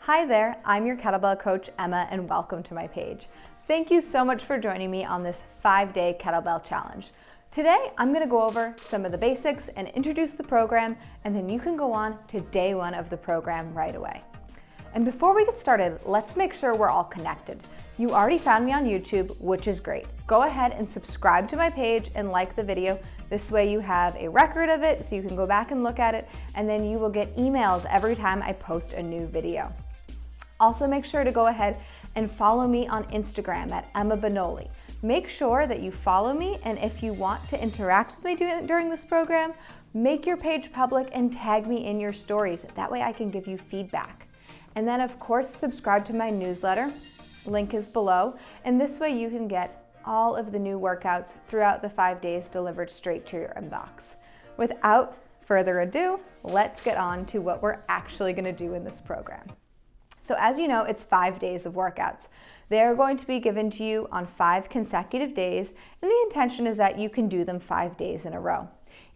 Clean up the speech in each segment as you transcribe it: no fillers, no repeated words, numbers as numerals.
Hi there, I'm your kettlebell coach, Emma, and welcome to my page. Thank you so much for joining me on this 5-day kettlebell challenge. Today, I'm gonna go over some of the basics and introduce the program, and then you can go on to day 1 of the program right away. And before we get started, let's make sure we're all connected. You already found me on YouTube, which is great. Go ahead and subscribe to my page and like the video. This way you have a record of it so you can go back and look at it, and then you will get emails every time I post a new video. Also make sure to go ahead and follow me on Instagram at Emma Benoli. Make sure that you follow me, and if you want to interact with me during this program, make your page public and tag me in your stories. That way I can give you feedback. And then of course, subscribe to my newsletter. Link is below. And this way you can get all of the new workouts throughout the 5 days delivered straight to your inbox. Without further ado, let's get on to what we're actually gonna do in this program. So as you know, it's 5 days of workouts. They are going to be given to you on 5 consecutive days, and the intention is that you can do them 5 days in a row.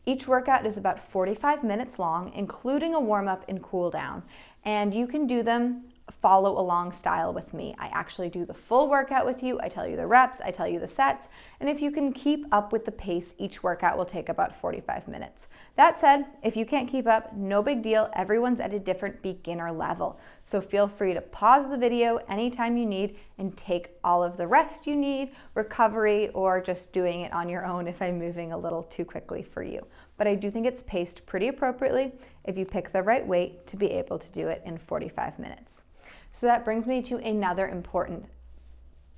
Each workout is about 45 minutes long, including a warm-up and cool down, and you can do them follow along style with me. I actually do the full workout with you. I tell you the reps, I tell you the sets, and if you can keep up with the pace, each workout will take about 45 minutes. That said, if you can't keep up, no big deal. Everyone's at a different beginner level. So feel free to pause the video anytime you need and take all of the rest you need, recovery, or just doing it on your own if I'm moving a little too quickly for you. But I do think it's paced pretty appropriately if you pick the right weight to be able to do it in 45 minutes. So that brings me to another important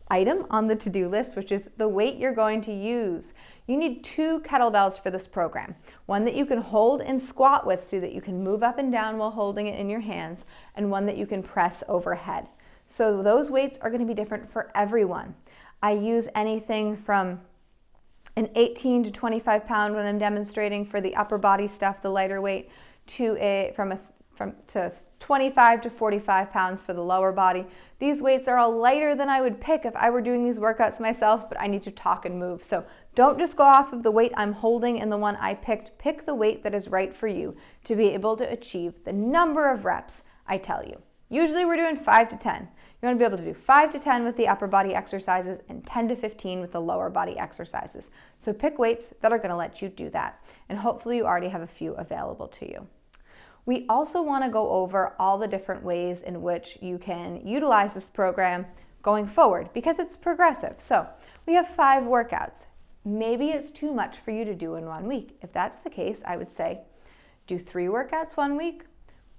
item on the to-do list, which is the weight you're going to use. You need 2 kettlebells for this program. One that you can hold and squat with so that you can move up and down while holding it in your hands, and one that you can press overhead. So those weights are going to be different for everyone. I use anything from an 18 to 25 pound when I'm demonstrating for the upper body stuff, the lighter weight, to 25 to 45 pounds for the lower body. These weights are all lighter than I would pick if I were doing these workouts myself, but I need to talk and move. So don't just go off of the weight I'm holding and the one I picked. Pick the weight that is right for you to be able to achieve the number of reps I tell you. Usually we're doing 5 to 10. You want to be able to do 5 to 10 with the upper body exercises and 10 to 15 with the lower body exercises. So pick weights that are going to let you do that. And hopefully you already have a few available to you. We also want to go over all the different ways in which you can utilize this program going forward because it's progressive. So we have 5 workouts. Maybe it's too much for you to do in 1 week. If that's the case, I would say do 3 workouts 1 week,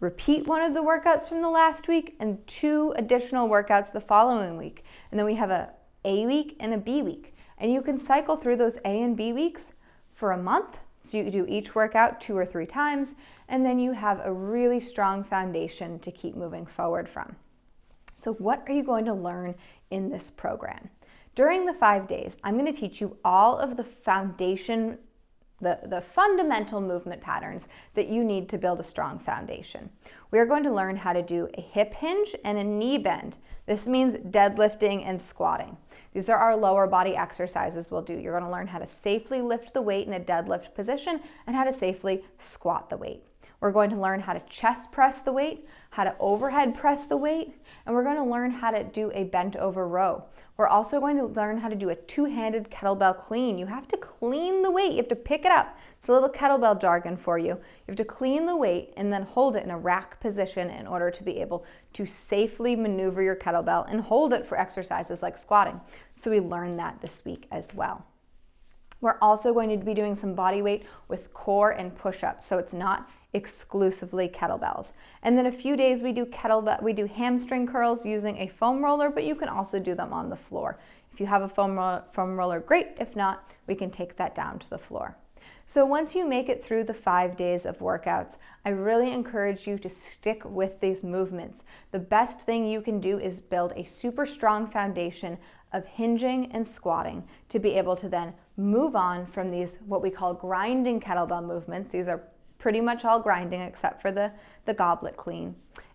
repeat one of the workouts from the last week, and 2 additional workouts the following week. And then we have a A week and a B week. And you can cycle through those A and B weeks for a month. So you do each workout 2 or 3 times, and then you have a really strong foundation to keep moving forward from. So what are you going to learn in this program? During the 5 days, I'm going to teach you all of the foundation, the fundamental movement patterns that you need to build a strong foundation. We are going to learn how to do a hip hinge and a knee bend. This means deadlifting and squatting. These are our lower body exercises we'll do. You're going to learn how to safely lift the weight in a deadlift position and how to safely squat the weight. We're going to learn how to chest press the weight, how to overhead press the weight, and we're going to learn how to do a bent over row. We're also going to learn how to do a 2-handed kettlebell clean. You have to clean the weight. You have to pick it up. It's a little kettlebell jargon for you. You have to clean the weight and then hold it in a rack position in order to be able to safely maneuver your kettlebell and hold it for exercises like squatting. So we learned that this week as well. We're also going to be doing some body weight with core and push-ups, so it's not exclusively kettlebells. And then a few days we do hamstring curls using a foam roller, but you can also do them on the floor. If you have a foam roller, great. If not, we can take that down to the floor. So once you make it through the 5 days of workouts, I really encourage you to stick with these movements. The best thing you can do is build a super strong foundation of hinging and squatting to be able to then move on from these what we call grinding kettlebell movements. These are pretty much all grinding except for the goblet clean.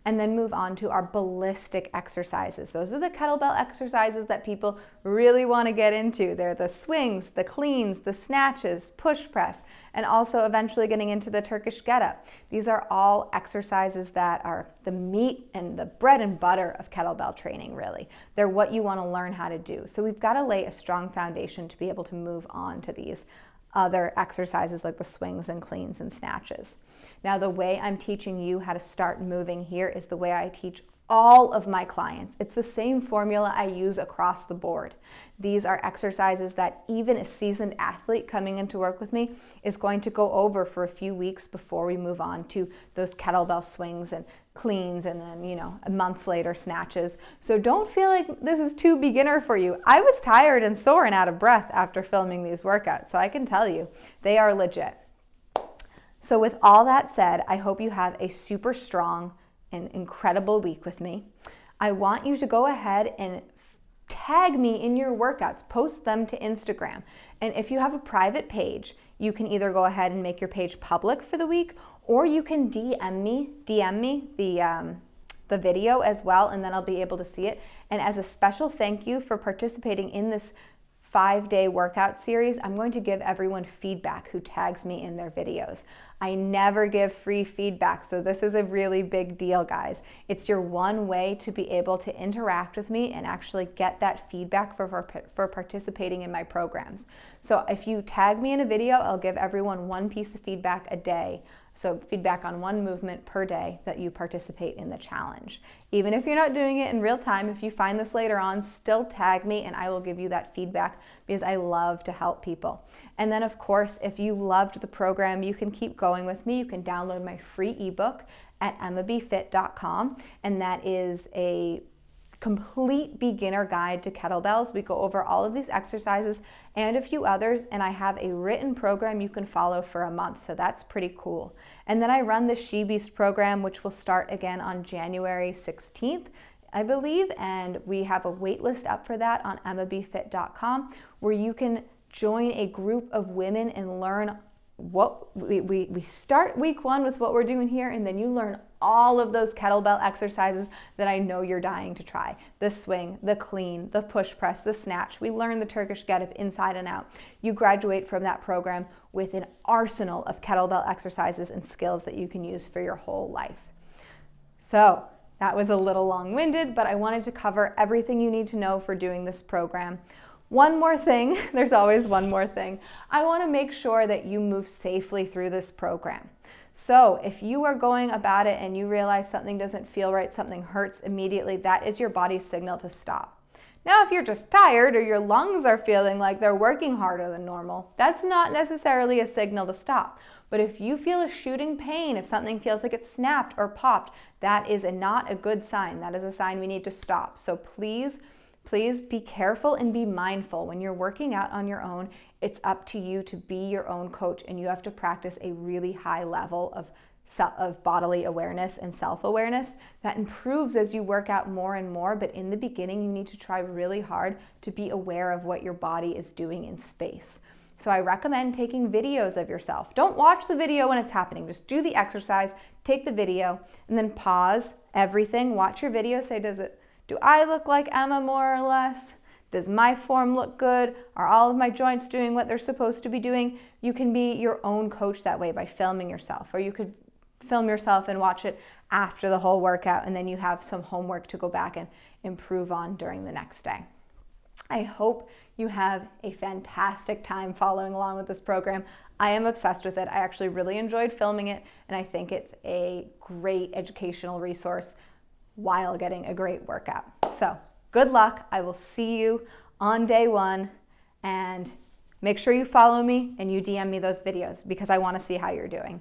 and then move on to our ballistic exercises. Those are the kettlebell exercises that people really want to get into. They're the swings, the cleans, the snatches, push press, and also eventually getting into the Turkish get-up. These are all exercises that are the meat and the bread and butter of kettlebell training, really. They're what you want to learn how to do. So we've got to lay a strong foundation to be able to move on to these other exercises like the swings and cleans and snatches. Now, the way I'm teaching you how to start moving here is the way I teach all of my clients. It's the same formula I use across the board. These are exercises that even a seasoned athlete coming into work with me is going to go over for a few weeks before we move on to those kettlebell swings and cleans, and then, you know, a month later snatches. So don't feel like this is too beginner for you. I was tired and sore and out of breath after filming these workouts, so I can tell you they are legit. So with all that said, I hope you have a super strong and incredible week with me. I want you to go ahead and tag me in your workouts, post them to Instagram. And if you have a private page, you can either go ahead and make your page public for the week, or you can DM me the video as well, and then I'll be able to see it. And as a special thank you for participating in this 5-day workout series, I'm going to give everyone feedback who tags me in their videos. I never give free feedback, so this is a really big deal, guys. It's your one way to be able to interact with me and actually get that feedback for participating in my programs. So if you tag me in a video, I'll give everyone one piece of feedback a day. So feedback on one movement per day that you participate in the challenge. Even if you're not doing it in real time, if you find this later on, still tag me and I will give you that feedback, because I love to help people. And then of course, if you loved the program, you can keep going with me. You can download my free ebook at emmabfit.com, and that is a complete beginner guide to kettlebells. We go over all of these exercises and a few others, and I have a written program you can follow for a month, so that's pretty cool. And then I run the She Beast program, which will start again on January 16th, I believe, and we have a wait list up for that on emmabfit.com, where you can join a group of women and learn what we start week 1 with what we're doing here, and then you learn all of those kettlebell exercises that I know you're dying to try. The swing, the clean, the push press, the snatch. We learn the Turkish get-up inside and out. You graduate from that program with an arsenal of kettlebell exercises and skills that you can use for your whole life. So that was a little long-winded, but I wanted to cover everything you need to know for doing this program. One more thing, there's always one more thing. I want to make sure that you move safely through this program. So if you are going about it and you realize something doesn't feel right, something hurts immediately, that is your body's signal to stop. Now, if you're just tired or your lungs are feeling like they're working harder than normal, that's not necessarily a signal to stop. But if you feel a shooting pain, if something feels like it snapped or popped, that is not a good sign. That is a sign we need to stop. So please be careful and be mindful. When you're working out on your own, it's up to you to be your own coach, and you have to practice a really high level of bodily awareness and self-awareness that improves as you work out more and more. But in the beginning, you need to try really hard to be aware of what your body is doing in space. So I recommend taking videos of yourself. Don't watch the video when it's happening. Just do the exercise, take the video, and then pause everything. Watch your video, say, do I look like Emma more or less? Does my form look good? Are all of my joints doing what they're supposed to be doing? You can be your own coach that way by filming yourself, or you could film yourself and watch it after the whole workout, and then you have some homework to go back and improve on during the next day. I hope you have a fantastic time following along with this program. I am obsessed with it. I actually really enjoyed filming it, and I think it's a great educational resource while getting a great workout. So good luck. I will see you on day 1, and make sure you follow me and you DM me those videos because I want to see how you're doing.